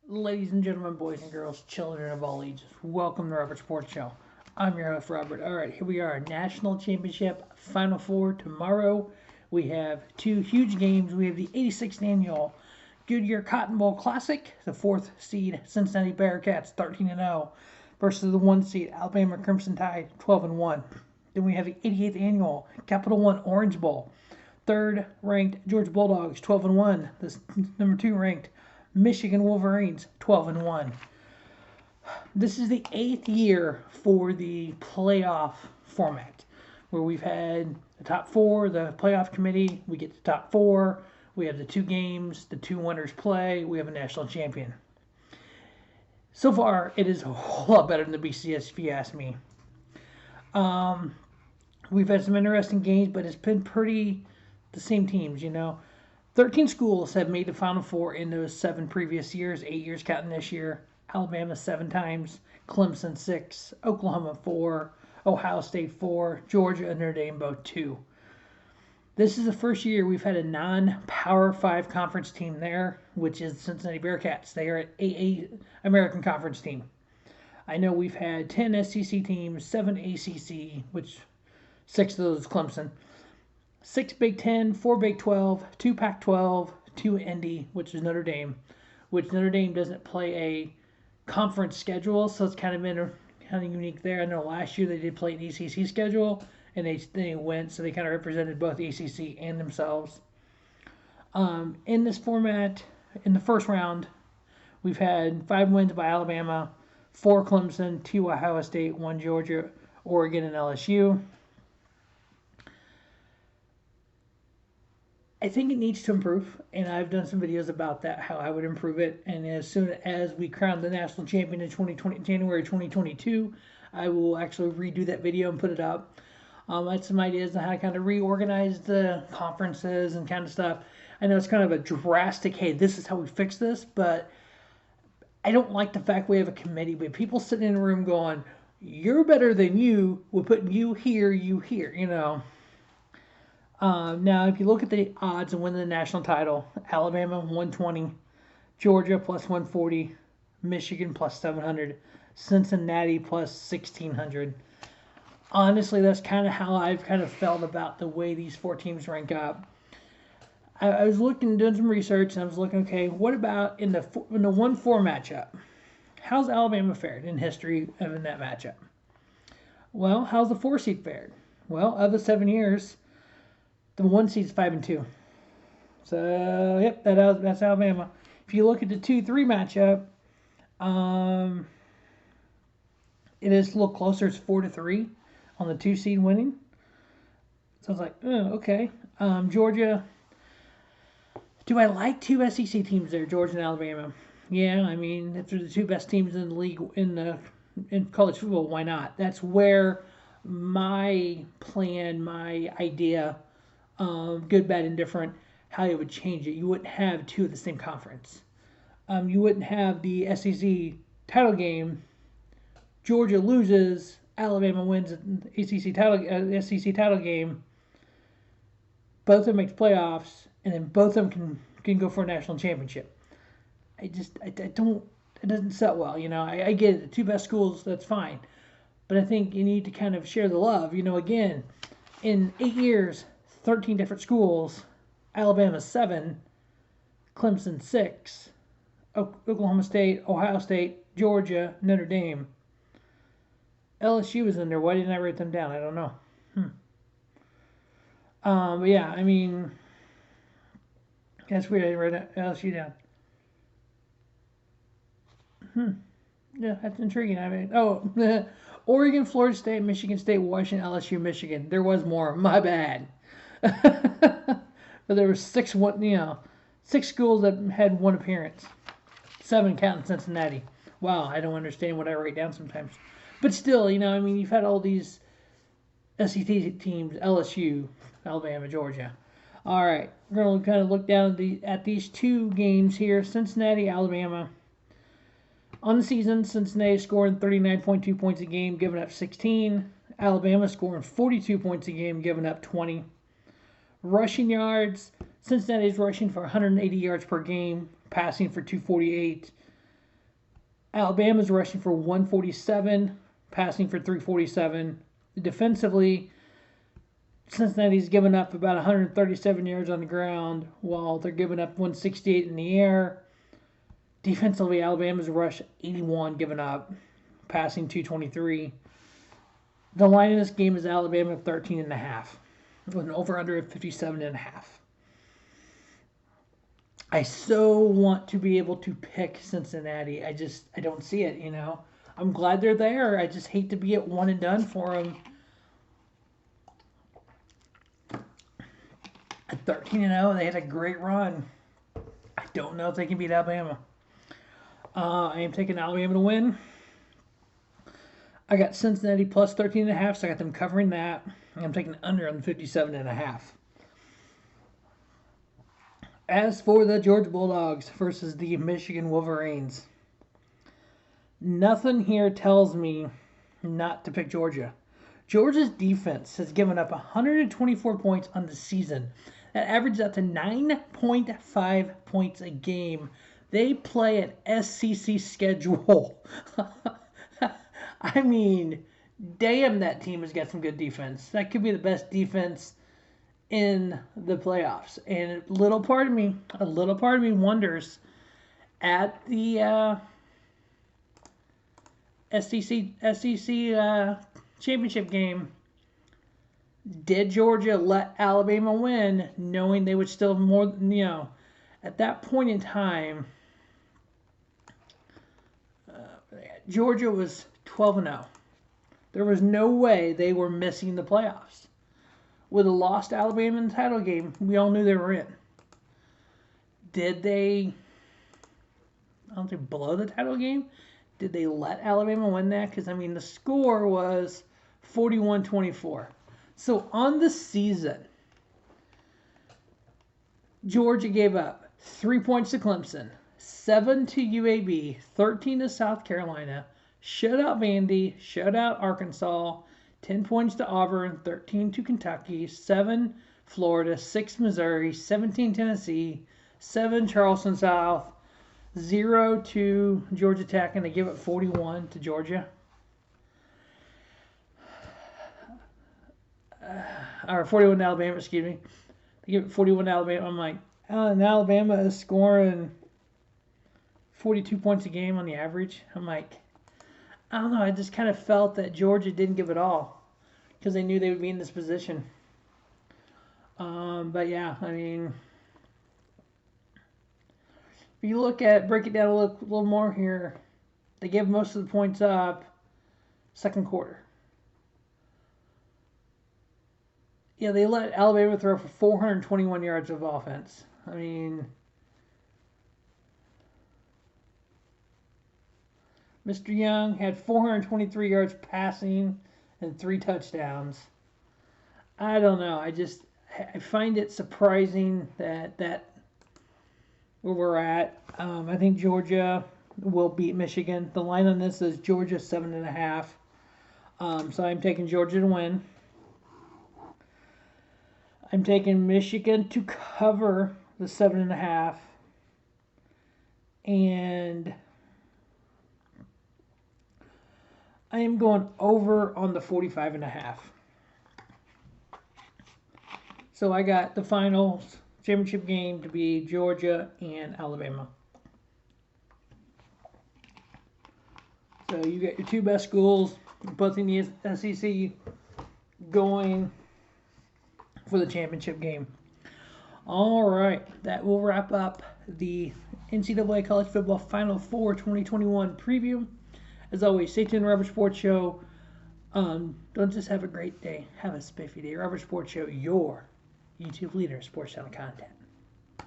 Ladies and gentlemen, boys and girls, children of all ages, welcome to the Robert Sports Show. I'm your host, Robert. All right, here we are, National Championship Final Four tomorrow. We have two huge games. We have the 86th annual Goodyear Cotton Bowl Classic, the fourth seed Cincinnati Bearcats 13-0 versus the one seed Alabama Crimson Tide 12-1. Then we have the 88th annual Capital One Orange Bowl, third ranked Georgia Bulldogs 12-1, the number two ranked Michigan Wolverines 12-1. This is the eighth year for the playoff format, where we've had the top four, the playoff committee, we get the top four, we have the two games, the two winners play, we have a national champion. So far, it is a whole lot better than the BCS, if you ask me. We've had some interesting games, but it's been pretty the same teams, 13 schools have made the Final Four in those 7 previous years, 8 years counting this year. Alabama 7 times, Clemson 6, Oklahoma 4, Ohio State 4, Georgia and Notre Dame both 2. This is the first year we've had a non-Power 5 conference team there, which is the Cincinnati Bearcats. They are an AA American Conference team. I know we've had 10 SEC teams, 7 ACC, which 6 of those Clemson. 6 Big Ten, 4 Big 12, 2 Pac 12, 2 Indy, which is Notre Dame, which Notre Dame doesn't play a conference schedule, so it's kind of been kind of unique there. I know last year they did play an ACC schedule, and they went, so they kind of represented both ACC and themselves. In this format, in the first round, we've had 5 wins by Alabama, 4 Clemson, 2 Ohio State, 1 Georgia, Oregon, and LSU. I think it needs to improve, and I've done some videos about that, how I would improve it. And as soon as we crown the national champion in January 2022, I will actually redo that video and put it up. I had some ideas on how to kind of reorganize the conferences and kind of stuff. I know it's kind of a drastic, hey, this is how we fix this, but I don't like the fact we have a committee with people sitting in a room going, you're better than you, we're putting you here, Now, if you look at the odds of winning the national title, Alabama 120, Georgia plus 140, Michigan plus 700, Cincinnati plus 1600. Honestly, that's kind of how I've kind of felt about the way these 4 teams rank up. I was doing some research, and I was looking, okay, what about in the 1-4 matchup? How's Alabama fared in history in that matchup? Well, how's the 4 seed fared? Well, of the 7 years, the 1 seed's 5-2. So, yep, that's Alabama. If you look at the 2-3 matchup, it is a little closer. It's 4-3 on the 2 seed winning. So I was like, oh, okay. Georgia. Do I like 2 SEC teams there, Georgia and Alabama? Yeah, I mean, if they're the 2 best teams in the league in college football, why not? That's where my plan, my idea, good, bad, indifferent, how you would change it. You wouldn't have 2 of the same conference. You wouldn't have the SEC title game. Georgia loses, Alabama wins the SEC title game. Both of them make playoffs, and then both of them can go for a national championship. I don't. It doesn't set well. I get it. The 2 best schools, that's fine, but I think you need to kind of share the love. Again, in 8 years. 13 different schools, Alabama 7, Clemson 6, Oklahoma State, Ohio State, Georgia, Notre Dame. LSU was in there. Why didn't I write them down? I don't know. But yeah, I mean, that's weird. I didn't write LSU down. Yeah, that's intriguing. I mean, Oregon, Florida State, Michigan State, Washington, LSU, Michigan. There was more. My bad. But there were 6 schools that had 1 appearance. 7 counting Cincinnati. Wow, I don't understand what I write down sometimes. But still, I mean, you've had all these SEC teams, LSU, Alabama, Georgia. All right, we're going to kind of look down at these 2 games here. Cincinnati, Alabama. On the season, Cincinnati scoring 39.2 points a game, giving up 16. Alabama scoring 42 points a game, giving up 20. Rushing yards, Cincinnati is rushing for 180 yards per game, passing for 248. Alabama's rushing for 147, passing for 347. Defensively, Cincinnati's given up about 137 yards on the ground, while they're giving up 168 in the air. Defensively, Alabama's rushed 81, given up, passing 223. The line in this game is Alabama 13.5, with an over-under of 57.5. I so want to be able to pick Cincinnati. I don't see it, I'm glad they're there. I just hate to be at one and done for them. At 13-0, they had a great run. I don't know if they can beat Alabama. I am taking Alabama to win. I got Cincinnati plus 13.5, so I got them covering that. I'm taking under on 57.5. As for the Georgia Bulldogs versus the Michigan Wolverines, nothing here tells me not to pick Georgia. Georgia's defense has given up 124 points on the season. That averages out to 9.5 points a game. They play an SEC schedule. I mean, damn, that team has got some good defense. That could be the best defense in the playoffs. And a little part of me wonders at the SEC championship game, did Georgia let Alabama win, knowing they would still more, at that point in time, Georgia was 12-0. There was no way they were missing the playoffs. With a lost Alabama in the title game, we all knew they were in. Did they, I don't think, blow the title game? Did they let Alabama win that? Because, the score was 41-24. So, on the season, Georgia gave up 3 points to Clemson, 7 to UAB, 13 to South Carolina, shut out Vandy, shut out Arkansas, 10 points to Auburn, 13 to Kentucky, 7 Florida, 6 Missouri, 17 Tennessee, 7 Charleston South, 0 to Georgia Tech, and they give it 41 to Georgia. Or 41 to Alabama, excuse me. They give it 41 to Alabama. I'm like, and Alabama is scoring 42 points a game on the average. I'm like, I don't know. I just kind of felt that Georgia didn't give it all because they knew they would be in this position. But yeah, if you break it down a little more here, they gave most of the points up second quarter. Yeah, they let Alabama throw for 421 yards of offense. Mr. Young had 423 yards passing and 3 touchdowns. I don't know. I find it surprising that where we're at. I think Georgia will beat Michigan. The line on this is Georgia 7.5. So I'm taking Georgia to win. I'm taking Michigan to cover the 7.5. And I am going over on the 45.5. So I got the finals championship game to be Georgia and Alabama. So you got your two best schools, both in the SEC, going for the championship game. All right, that will wrap up the NCAA College Football Final Four 2021 preview. As always, stay tuned to Rubber Sports Show. Don't just have a great day, have a spiffy day. Rubber Sports Show, your YouTube leader in sports channel content.